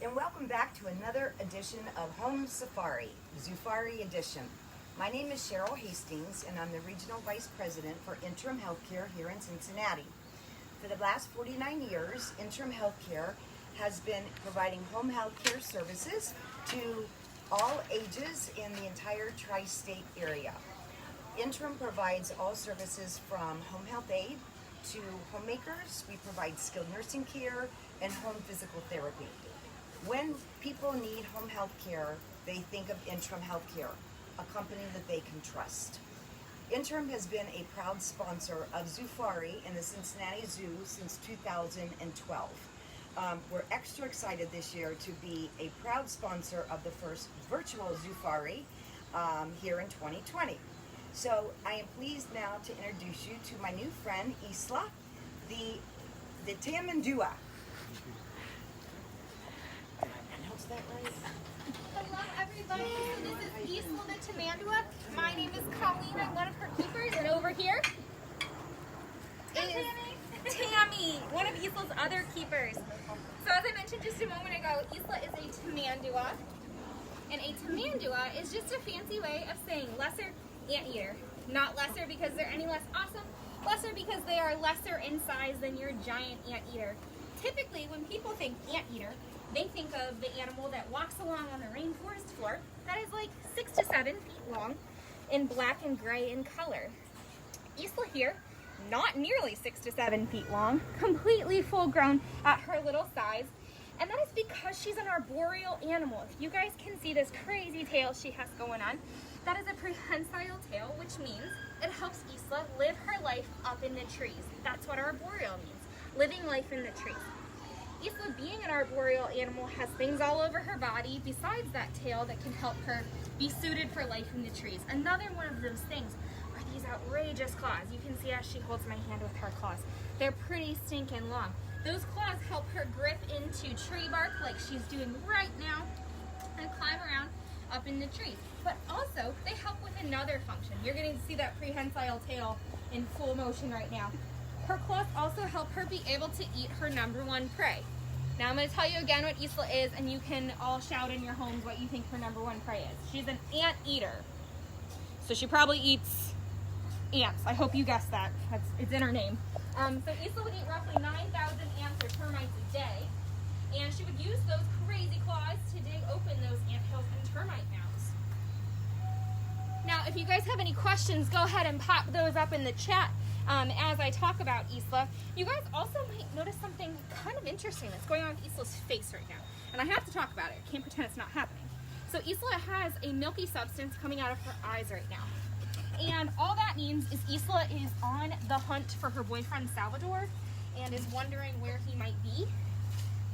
and welcome back to another edition of Home Safari, Zoofari Edition. My name is Cheryl Hastings, and I'm the Regional Vice President for Interim Healthcare here in Cincinnati. For the last 49 years, Interim Healthcare has been providing home healthcare services to all ages in the entire tri-state area. Interim provides all services from home health aid to homemakers. We provide skilled nursing care and home physical therapy. When people need home health care, they think of Interim Healthcare, a company that they can trust. Interim has been a proud sponsor of Zoofari in the Cincinnati Zoo since 2012. We're extra excited this year to be a proud sponsor of the first virtual Zoofari here in 2020. So I am pleased now to introduce you to my new friend, Isla, the Tamadua. Is that right? Hello everybody, so this is Isla the Tamadua. My name is Colleen, I'm one of her keepers, and over here is Tammy, one of Isla's other keepers. So as I mentioned just a moment ago, Isla is a Tamadua, and a Tamadua is just a fancy way of saying lesser anteater. Not lesser because they're any less awesome, lesser because they are lesser in size than your giant anteater. Typically, when people think anteater, they think of the animal that walks along on the rainforest floor that is like 6 to 7 feet long in black and gray in color. Isla here, not nearly 6 to 7 feet long, completely full grown at her little size. And that is because she's an arboreal animal. If you guys can see this crazy tail she has going on, that is a prehensile tail, which means it helps Isla live her life up in the trees. That's what arboreal means, living life in the trees. Isla, being an arboreal animal, has things all over her body besides that tail that can help her be suited for life in the trees. Another one of those things are these outrageous claws. You can see as she holds my hand with her claws. They're pretty stinking long. Those claws help her grip into tree bark like she's doing right now and climb around up in the trees. But also, they help with another function. You're getting to see that prehensile tail in full motion right now. Her claws also help her be able to eat her #1 prey. Now I'm going to tell you again what Isla is, and you can all shout in your homes what you think her #1 prey is. She's an ant eater. So she probably eats ants. I hope you guessed that. It's in her name. So Isla would eat roughly 9,000 ants or termites a day, and she would use those crazy claws to dig open those ant hills and termite mounds. Now, if you guys have any questions, go ahead and pop those up in the chat. As I talk about Isla. You guys also might notice something kind of interesting that's going on with Isla's face right now. And I have to talk about it. I can't pretend it's not happening. So Isla has a milky substance coming out of her eyes right now. And all that means is Isla is on the hunt for her boyfriend Salvador and is wondering where he might be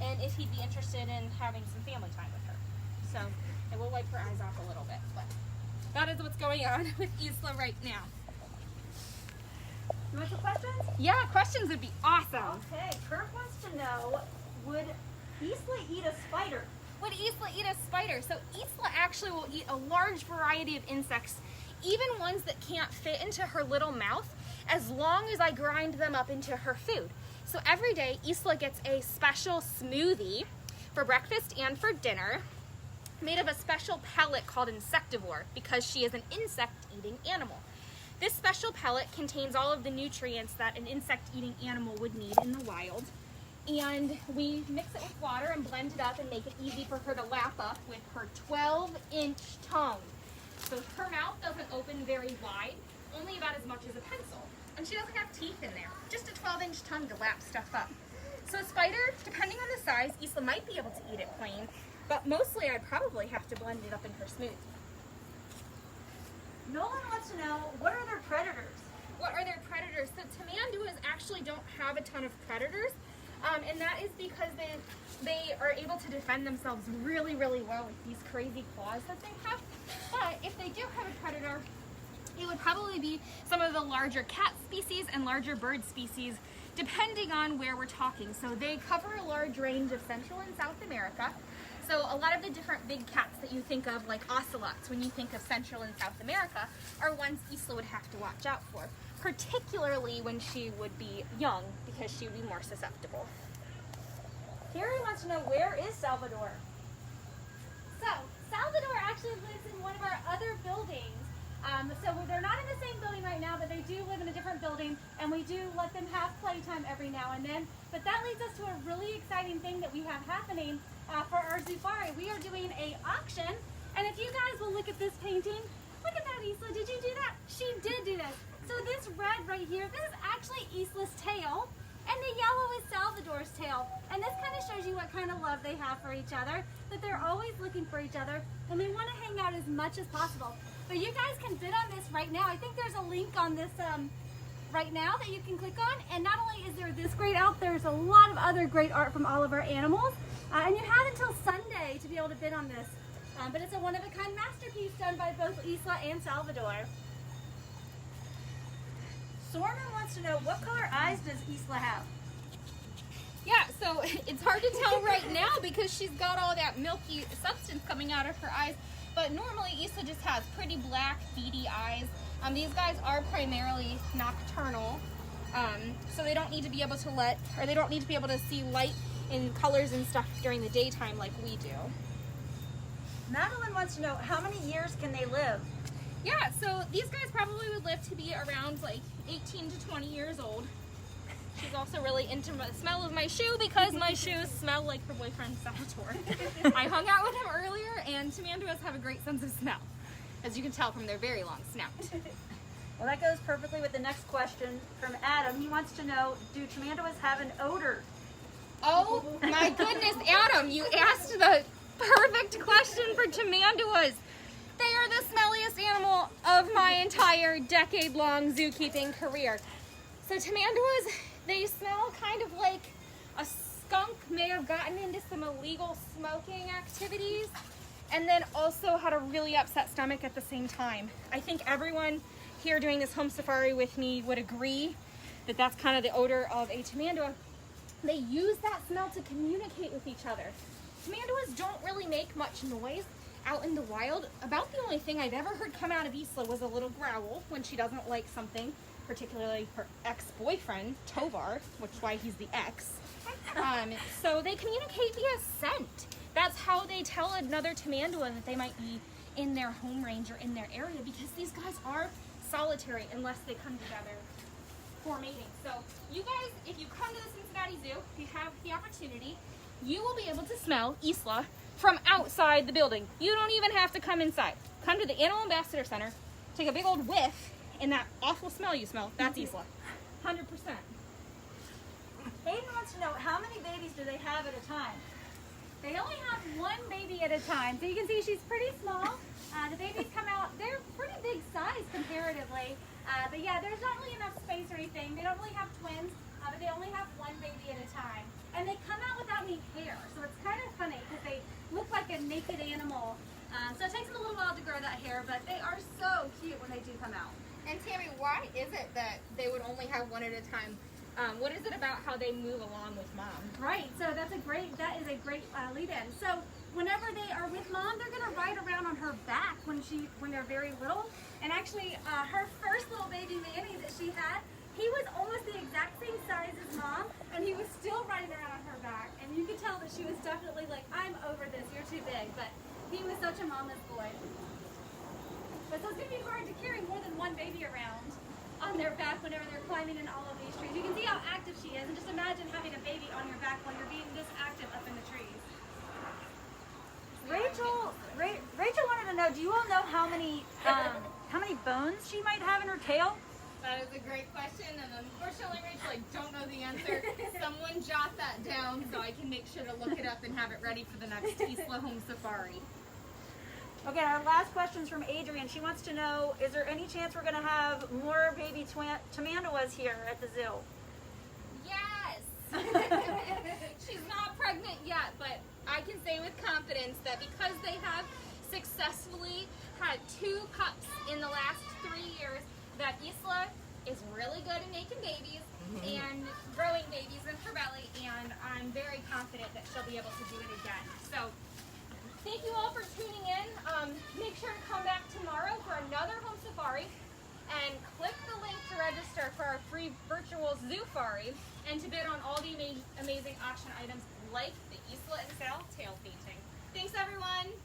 and if he'd be interested in having some family time with her. So I will wipe her eyes off a little bit, but that is what's going on with Isla right now. You want some questions? Yeah, questions would be awesome. Okay, Kurt wants to know, would Isla eat a spider? Would Isla eat a spider? So Isla actually will eat a large variety of insects, even ones that can't fit into her little mouth, as long as I grind them up into her food. So every day, Isla gets a special smoothie for breakfast and for dinner, made of a special pellet called insectivore, because she is an insect-eating animal. This special pellet contains all of the nutrients that an insect-eating animal would need in the wild. And we mix it with water and blend it up and make it easy for her to lap up with her 12-inch tongue. So her mouth doesn't open very wide, only about as much as a pencil. And she doesn't have teeth in there, just a 12-inch tongue to lap stuff up. So a spider, depending on the size, Isla might be able to eat it plain, but mostly I'd probably have to blend it up in her smoothie. Nolan wants to know, what are their predators? What are their predators? So Tamanduas actually don't have a ton of predators, and that is because they are able to defend themselves really, really well with these crazy claws that they have. But if they do have a predator, it would probably be some of the larger cat species and larger bird species, depending on where we're talking. So they cover a large range of Central and South America. So a lot of the different big cats that you think of, like ocelots, when you think of Central and South America, are ones Isla would have to watch out for, particularly when she would be young, because she would be more susceptible. Carrie wants to know, where is Salvador? So, Salvador actually lives in one of our other buildings. So they're not in the same building right now, but they do live in a different building, and we do let them have playtime every now and then. But that leads us to a really exciting thing that we have happening for our Zoofari. We are doing an auction, and if you guys will look at this painting, look at that, Isla. Did you do that? She did do this. So this red right here, this is actually Isla's tail, and the yellow is Salvador's tail. And this kind of shows you what kind of love they have for each other, that they're always looking for each other, and they want to hang out as much as possible. But you guys can bid on this right now. I think there's a link on this right now that you can click on. And not only is there this great art, there's a lot of other great art from all of our animals. And you have until Sunday to be able to bid on this. But it's a one-of-a-kind masterpiece done by both Isla and Salvador. Sorman wants to know, what color eyes does Isla have? Yeah, so it's hard to tell right now because she's got all that milky substance coming out of her eyes. But normally Isla just has pretty black, beady eyes. These guys are primarily nocturnal, so they don't need to be able to they don't need to be able to see light and colors and stuff during the daytime like we do. Madeline wants to know, how many years can they live? Yeah, so these guys probably would live to be around like 18 to 20 years old. She's also really into the smell of my shoe because my shoes smell like her boyfriend Salvatore. I hung out with him earlier, and Tamanduas have a great sense of smell, as you can tell from their very long snout. Well, that goes perfectly with the next question from Adam. He wants to know, do Tamanduas have an odor? Oh my goodness, Adam, you asked the perfect question for Tamanduas. They are the smelliest animal of my entire decade-long zookeeping career. So Tamanduas, they smell kind of like a skunk may have gotten into some illegal smoking activities and then also had a really upset stomach at the same time. I think everyone here doing this home safari with me would agree that that's kind of the odor of a Tamandua. They use that smell to communicate with each other. Tamanduas don't really make much noise out in the wild. About the only thing I've ever heard come out of Isla was a little growl when she doesn't like something, particularly her ex-boyfriend, Tovar, which is why he's the ex. So they communicate via scent. That's how they tell another Tamandua that they might be in their home range or in their area, because these guys are solitary unless they come together for mating. So you guys, if you come to the Cincinnati Zoo, if you have the opportunity, you will be able to smell Isla from outside the building. You don't even have to come inside. Come to the Animal Ambassador Center, take a big old whiff, and that awful smell you smell, that's Isla. 100%. Hayden wants to know, how many babies do they have at a time? They only have one baby at a time. So you can see she's pretty small. The babies come out, they're pretty big size comparatively. But yeah, there's not really enough space or anything. They don't really have twins, but they only have one baby at a time. And they come out without any hair. So it's kind of funny because they look like a naked animal. So it takes them a little while to grow that hair, but they are so cute when they do come out. And Tammy, why is it that they would only have one at a time? What is it about how they move along with mom? Right, so that is a great lead-in. So whenever they are with mom, they're gonna ride around on her back when they're very little. And actually, her first little baby Manny that she had, he was almost the exact same size as mom, and he was still riding around on her back. And you could tell that she was definitely like, I'm over this, you're too big. But he was such a mama's boy. But so it's gonna be hard to carry more than one baby around on their back whenever they're climbing in all of these trees. You can see how active she is, and just imagine having a baby on your back while you're being this active up in the trees. Rachel wanted to know, do you all know how many bones she might have in her tail? That is a great question, and unfortunately, Rachel, I don't know the answer. Someone jot that down so I can make sure to look it up and have it ready for the next Isla Home Safari. Okay, our last question's from Adrian. She wants to know, is there any chance we're going to have more baby Tamanduas here at the zoo? Yes! She's not pregnant yet, but I can say with confidence that because they have successfully had 2 pups in the last 3 years, that Isla is really good at making babies and growing babies in her belly, and I'm very confident that she'll be able to do it again. So thank you all for tuning in. Make sure to come back tomorrow for another home safari, and click the link to register for our free virtual Zoofari and to bid on all the amazing auction items like the Isla and Sal tail painting. Thanks, everyone.